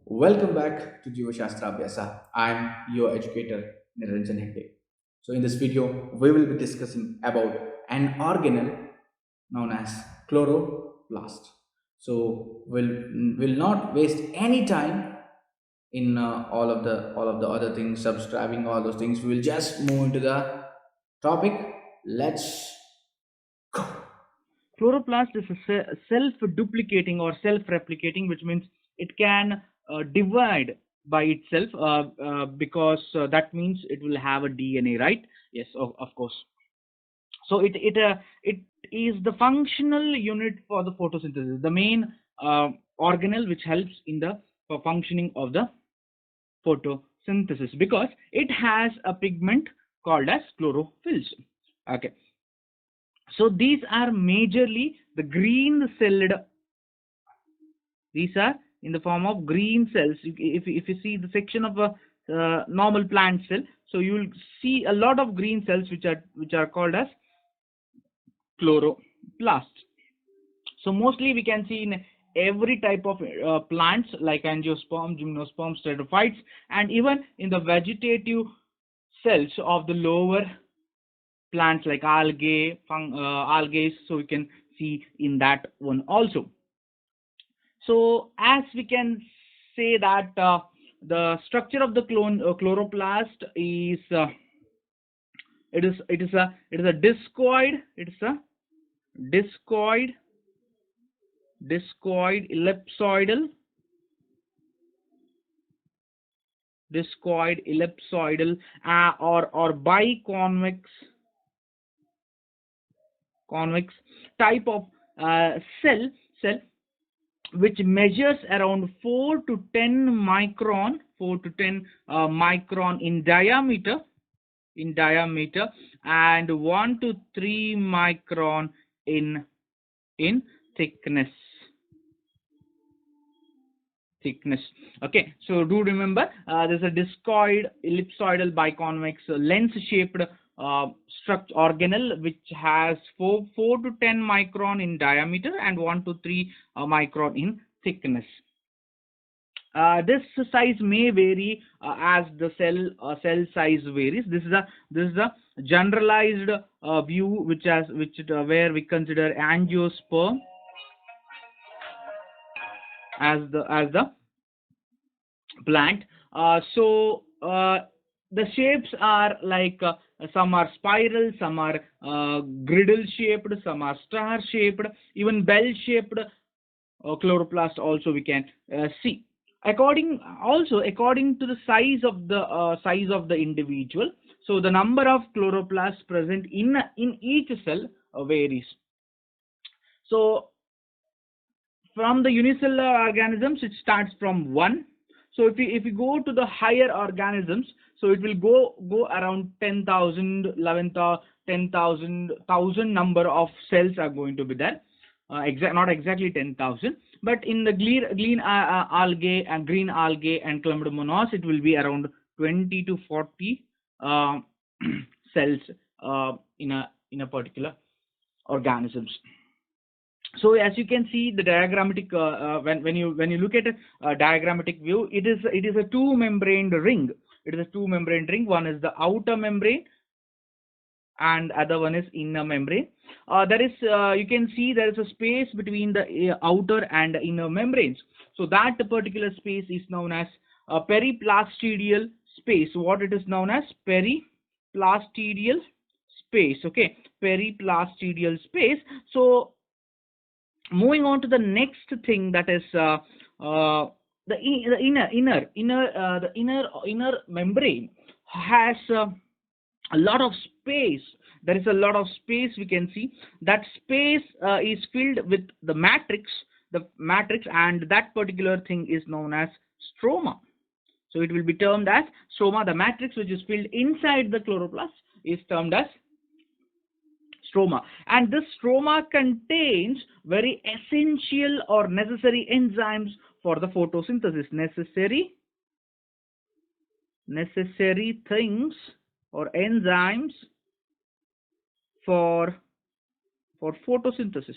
Welcome back to Jivashastra Abhyasa. I'm your educator Niranjan Hegde. So in this video, we will be discussing about an organelle known as chloroplast. So we'll not waste any time in all of the other things, subscribing all those things. We will just move into the topic. Let's go. Chloroplast is a self-duplicating or self-replicating, which means it can divide by itself because that means it will have a DNA, right? Yes, of course. So it is the functional unit for the photosynthesis, the main organelle which helps in the functioning of the photosynthesis because it has a pigment called as chlorophylls. Okay, so these are majorly the green celled. These are in the form of green cells. If you see the section of a normal plant cell, so you will see a lot of green cells which are called as chloroplasts. So mostly we can see in every type of plants like angiosperm, gymnosperm, sterophytes, and even in the vegetative cells of the lower plants like algae. So we can see in that one also. So as we can say that the structure of the chloroplast is it is a discoid discoid ellipsoidal or biconvex convex type of cell which measures around 4 to 10 micron 4 to 10 micron in diameter and 1 to 3 micron in thickness. Okay, so do remember there's a discoid ellipsoidal biconvex lens shaped structure organelle which has 4 to 10 micron in diameter and 1 to 3 micron in thickness. This size may vary as the cell size varies. This is a generalized view where we consider angiosperm as the plant. The shapes are like some are spiral, some are griddle shaped, some are star shaped, even bell shaped chloroplast also we can see. According to the size of the individual, so the number of chloroplasts present in each cell varies. So from the unicellular organisms it starts from 1. So if you go to the higher organisms, so it will go around 10,000 10,000 number of cells are going to be there. Not exactly 10,000, but in the green algae and green algae and chlamydomonas it will be around 20 to 40 uh, cells in a particular organisms. So as you can see the diagrammatic when you look at a diagrammatic view, it is a two membraned ring. One is the outer membrane and other one is inner membrane. There is you can see there is a space between the outer and inner membranes. So that particular space is known as periplastidial space. What it is known as periplastidial space. Okay, periplastidial space. So moving on to the next thing, that is the inner membrane has a lot of space. There is a lot of space. We can see that space is filled with the matrix, and that particular thing is known as stroma. So it will be termed as stroma. The matrix which is filled inside the chloroplast is termed as stroma, and this stroma contains very essential or necessary enzymes for the photosynthesis. Necessary things or enzymes for photosynthesis.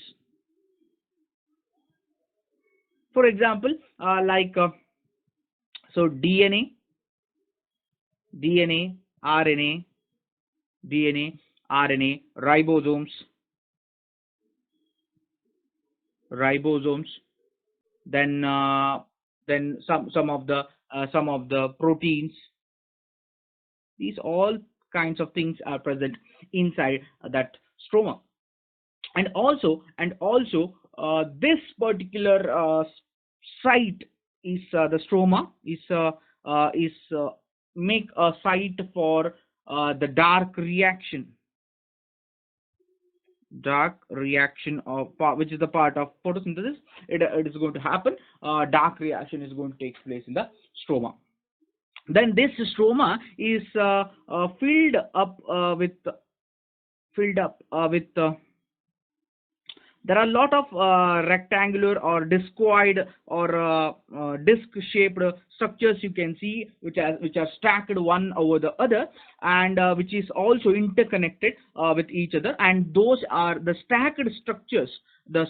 For example, like So DNA, RNA, RNA, ribosomes, then some of the proteins. These all kinds of things are present inside that stroma. And also this particular site is the stroma is make a site for the dark reaction of which is the part of photosynthesis. It is going to happen. Dark reaction is going to take place in the stroma. Then this stroma is filled up with there are a lot of rectangular or discoid or disc-shaped structures you can see, which are stacked one over the other, and which is also interconnected with each other. And those are the stacked structures. The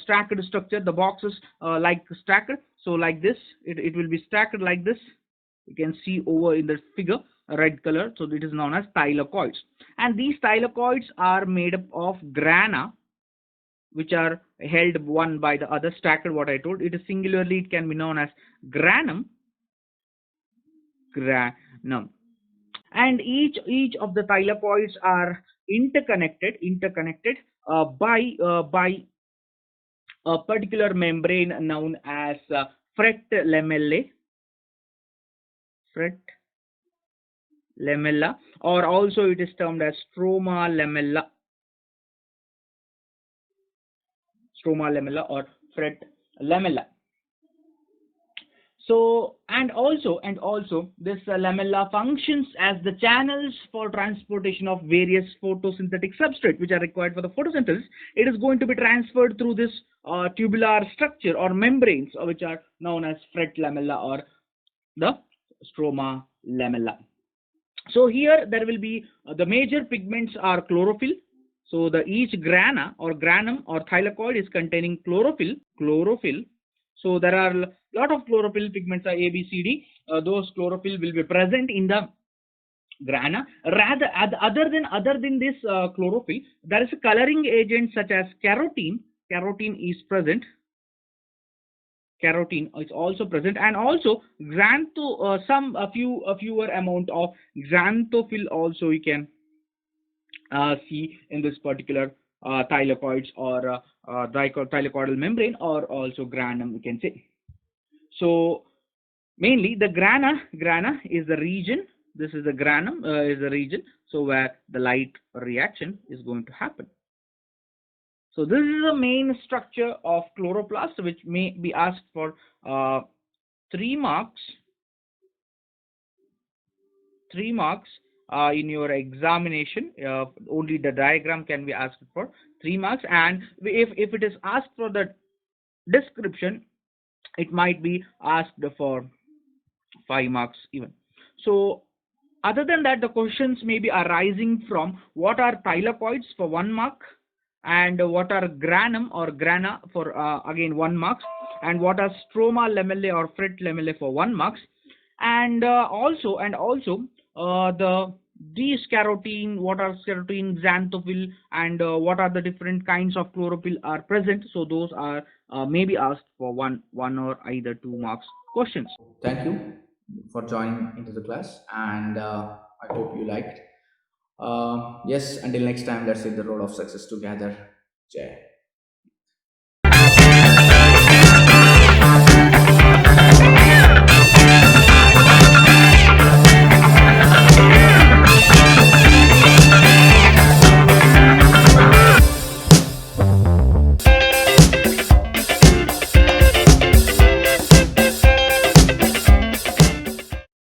boxes like stacked. So like this, it will be stacked like this. You can see over in the figure, red color. So it is known as thylakoids. And these thylakoids are made up of grana, which are held one by the other, stacked. What I told, it is singularly, it can be known as granum. And each of the thylakoids are interconnected by a particular membrane known as fret lamella, or also it is termed as stroma lamella or fret lamella. So and also this lamella functions as the channels for transportation of various photosynthetic substrates which are required for the photosynthesis. It is going to be transferred through this tubular structure or membranes, which are known as fret lamella or the stroma lamella. So here there will be the major pigments are chlorophyll. So each grana or granum or thylakoid is containing chlorophyll. So there are a lot of chlorophyll pigments are A, B, C, D. Those chlorophyll will be present in the grana. Rather, other than this chlorophyll, there is a coloring agent such as carotene. Carotene is present. Carotene is also present, and also fewer amount of xanthophyll also you can see in this particular thylakoids or thylakoidal membrane, or also granum you can say. So mainly the grana is the region. This is the granum is the region, so where the light reaction is going to happen. So this is the main structure of chloroplast, which may be asked for 3 marks. 3 marks in your examination. Only the diagram can be asked for 3 marks, and if it is asked for the description, it might be asked for 5 marks even. So other than that, the questions may be arising from what are thylakoids for 1 mark, and what are granum or grana for again 1 marks, and what are stroma lamellae or fret lamellae for 1 marks, and also these carotene, what are carotene, xanthophyll, and what are the different kinds of chlorophyll are present. So those are maybe asked for one or either 2 marks questions. Thank you for joining into the class, and I hope you liked. Yes, until next time, let's see the road of success together. Jai.